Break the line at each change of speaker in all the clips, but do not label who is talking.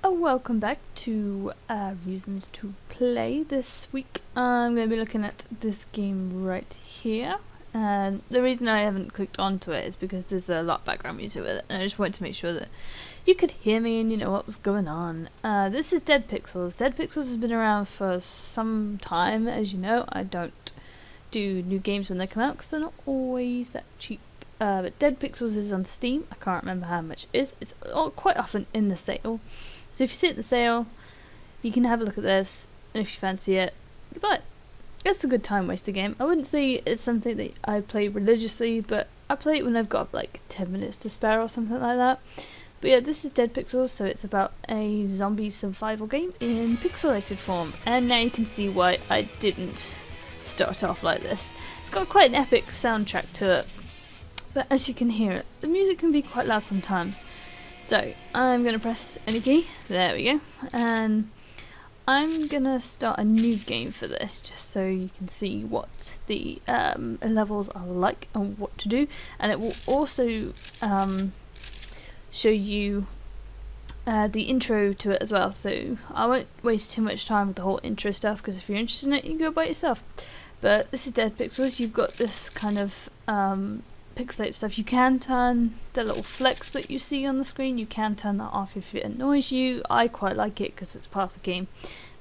Welcome back to Reasons to Play. This week I'm going to be looking at this game right here. And the reason I haven't clicked onto it is because there's a lot of background music with it, and I just wanted to make sure that you could hear me and you know what was going on. This is Dead Pixels. Dead Pixels has been around for some time, as you know. I don't do new games when they come out because they're not always that cheap. But Dead Pixels is on Steam. I can't remember how much it is. It's quite often in the sale. So if you see it in the sale, you can have a look at this, and if you fancy it, but it's a good time waster game. I wouldn't say it's something that I play religiously, but I play it when I've got like 10 minutes to spare or something like that. But yeah, this is Dead Pixels, so it's about a zombie survival game in pixelated form. And now you can see why I didn't start off like this. It's got quite an epic soundtrack to it, but as you can hear, the music can be quite loud sometimes. So, I'm going to press any key, there we go, and I'm going to start a new game for this, just so you can see what the levels are like and what to do, and it will also show you the intro to it as well, so I won't waste too much time with the whole intro stuff, because if you're interested in it, you can go by yourself. But this is Dead Pixels. You've got this kind of pixelate stuff. You can turn the little flecks that you see on the screen, you can turn that off if it annoys you. I quite like it because it's part of the game,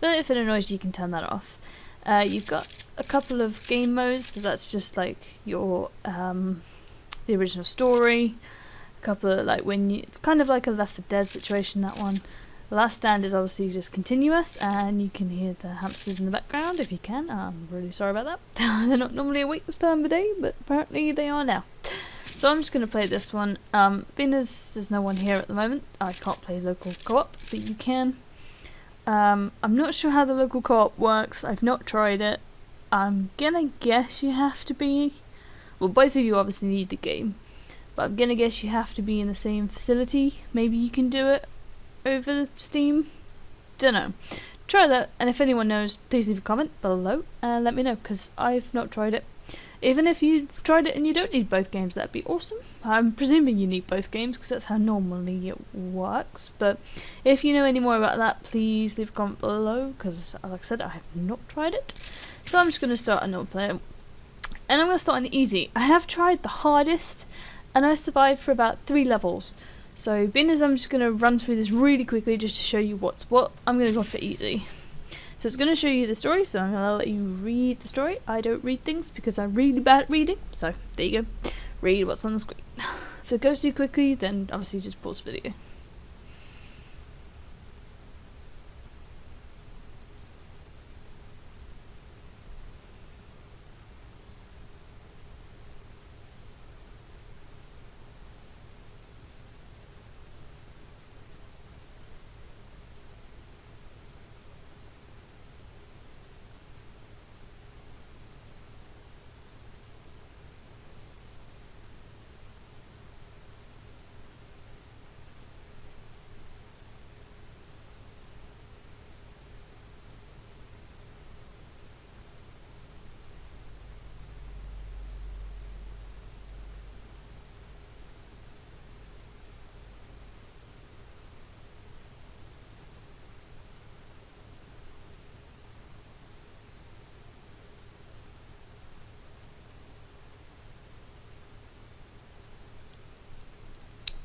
but if it annoys you, you can turn that off. You've got a couple of game modes, so that's just like your the original story. A couple of like when you, it's kind of like a Left 4 Dead situation, that one. The Last Stand is obviously just continuous, and you can hear the hamsters in the background if you can. I'm really sorry about that. They're not normally awake this time of day, but apparently they are now. So I'm just going to play this one. Being as there's no one here at the moment, I can't play local co-op, but you can. I'm not sure how the local co-op works. I've not tried it. I'm gonna guess you have to be... Well, both of you obviously need the game, but I'm gonna guess you have to be in the same facility. Maybe you can do it over Steam? Dunno. Try that, and if anyone knows, please leave a comment below and let me know, because I've not tried it. Even if you've tried it and you don't need both games, that'd be awesome. I'm presuming you need both games, because that's how normally it works, but if you know any more about that, please leave a comment below, because like I said, I have not tried it. So I'm just going to start a normal player, and I'm going to start on easy. I have tried the hardest, and I survived for about 3 levels. So, being as I'm just going to run through this really quickly just to show you what's what, I'm going to go for easy. So it's going to show you the story, so I'm going to let you read the story. I don't read things because I'm really bad at reading, so there you go. Read what's on the screen. If it goes too quickly, then obviously just pause the video.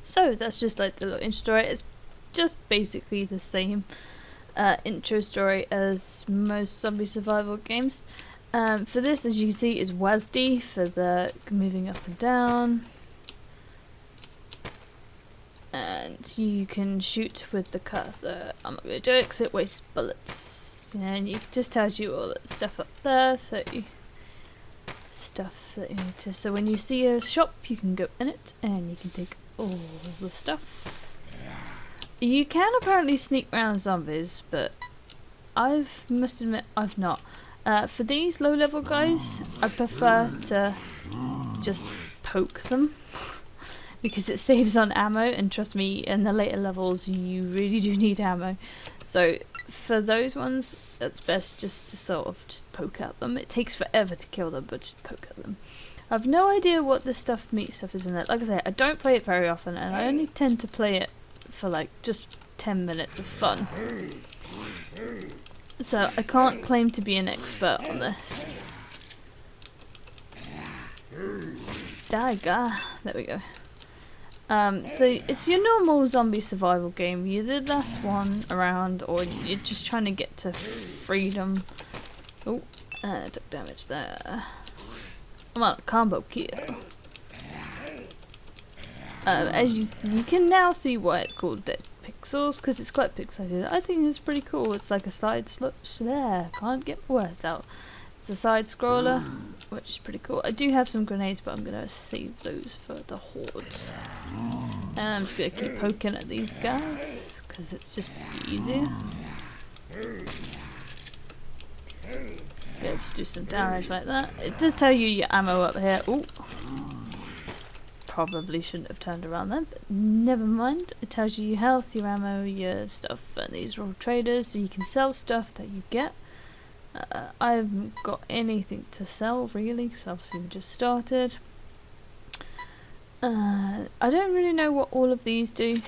So that's just like the little intro story. It's just basically the same intro story as most zombie survival games. For this, as you can see, is WASD for the moving up and down. And you can shoot with the cursor. I'm not going to do it because it wastes bullets. And it just tells you all that stuff up there, so stuff that you need to... So when you see a shop, you can go in it, and you can take all the stuff. You can apparently sneak around zombies, but must admit I've not. For these low level guys, I prefer to just poke them because it saves on ammo, and trust me, in the later levels you really do need ammo. So for those ones, it's best just to sort of just poke at them. It takes forever to kill them, but just poke at them. I've no idea what the meat stuff is in it. Like I say, I don't play it very often, and I only tend to play it for like just 10 minutes of fun. So I can't claim to be an expert on this. Dagger. There we go. So it's your normal zombie survival game. You're the last one around, or you're just trying to get to freedom. Oh, I took damage there. I'm on a combo kill. As you can now see why it's called Dead Pixels, because it's quite pixelated. I think it's pretty cool. It's like a side there. Can't get words out. It's a side scroller, which is pretty cool. I do have some grenades, but I'm gonna save those for the hordes. And I'm just gonna keep poking at these guys because it's just easier. Yeah, just do some damage like that. It does tell you your ammo up here. Ooh. Probably shouldn't have turned around then, but never mind. It tells you your health, your ammo, your stuff, and these are all traders, so you can sell stuff that you get. I haven't got anything to sell really, because obviously we just started. I don't really know what all of these do.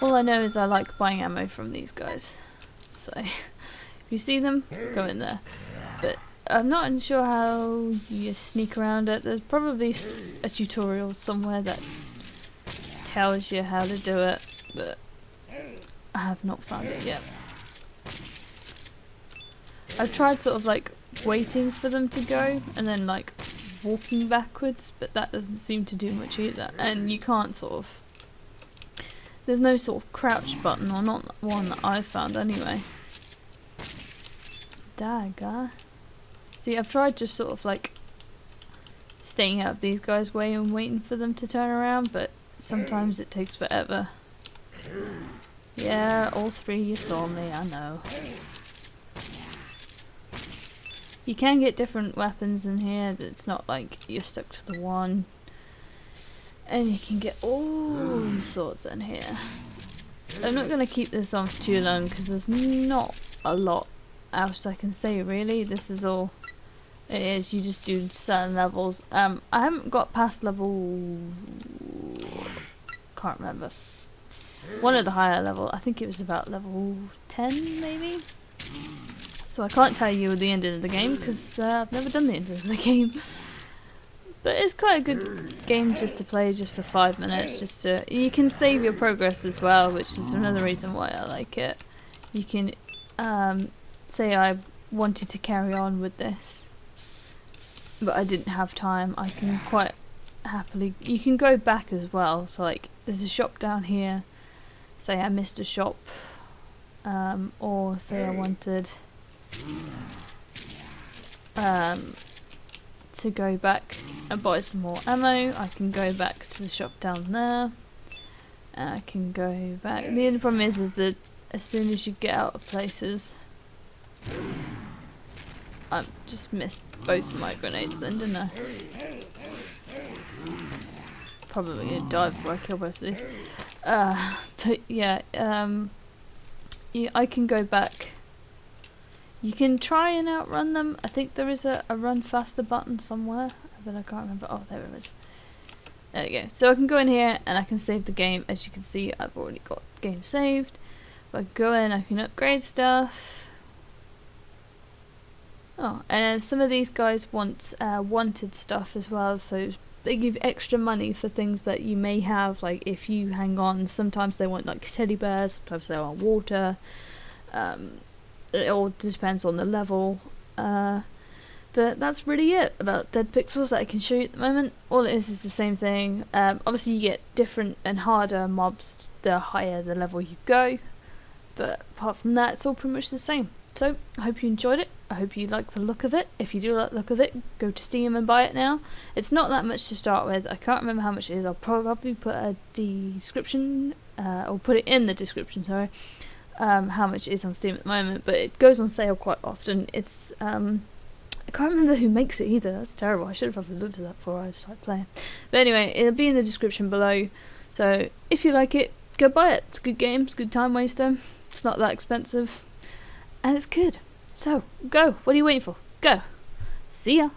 All I know is I like buying ammo from these guys. So if you see them, go in there. But I'm not sure how you sneak around it. There's probably a tutorial somewhere that tells you how to do it, but I have not found it yet. I've tried sort of like waiting for them to go and then like walking backwards, but that doesn't seem to do much either. And you can't sort of, there's no sort of crouch button, or not one that I've found anyway. Dagger. See, I've tried just sort of like staying out of these guys' way and waiting for them to turn around, but sometimes it takes forever. Yeah, all three, you saw me, I know. You can get different weapons in here. It's not like you're stuck to the one. And you can get all sorts in here. I'm not going to keep this on for too long because there's not a lot else I can say really. This is all it is. You just do certain levels. I haven't got past level... can't remember. One of the higher level. I think it was about level 10 maybe? So I can't tell you the ending of the game because I've never done the ending of the game. But it's quite a good game just to play just for 5 minutes. Just to, you can save your progress as well, which is another reason why I like it. You can say I wanted to carry on with this, but I didn't have time. I can quite happily. You can go back as well. So like, there's a shop down here. Say I missed a shop, or say I wanted. To go back and buy some more ammo, I can go back to the shop down there. And I can go back. The only problem is that as soon as you get out of places, I just missed both of my grenades then, didn't I? Probably gonna die before I kill both of these. But yeah, I can go back. You can try and outrun them. I think there is a run faster button somewhere, but I can't remember. Oh, there it is. There we go. So I can go in here and I can save the game. As you can see, I've already got the game saved. If I go in, I can upgrade stuff. Oh, and some of these guys want wanted stuff as well. So they give extra money for things that you may have. Like if you hang on, sometimes they want like teddy bears. Sometimes they want water. It all depends on the level, but that's really it about Dead Pixels that I can show you at the moment. All it is the same thing. Obviously you get different and harder mobs the higher the level you go, but apart from that it's all pretty much the same. So I hope you enjoyed it. I hope you like the look of it. If you do like the look of it, go to Steam and buy it now. It's not that much to start with. I can't remember how much it is. I'll probably put a description, or put it in the description, sorry. How much it is on Steam at the moment, but it goes on sale quite often. It's I can't remember who makes it either. That's terrible. I should have probably looked at that before I started playing. But anyway, it'll be in the description below. So if you like it, go buy it. It's a good game. It's a good time waster. It's not that expensive, and it's good. So go. What are you waiting for? Go. See ya.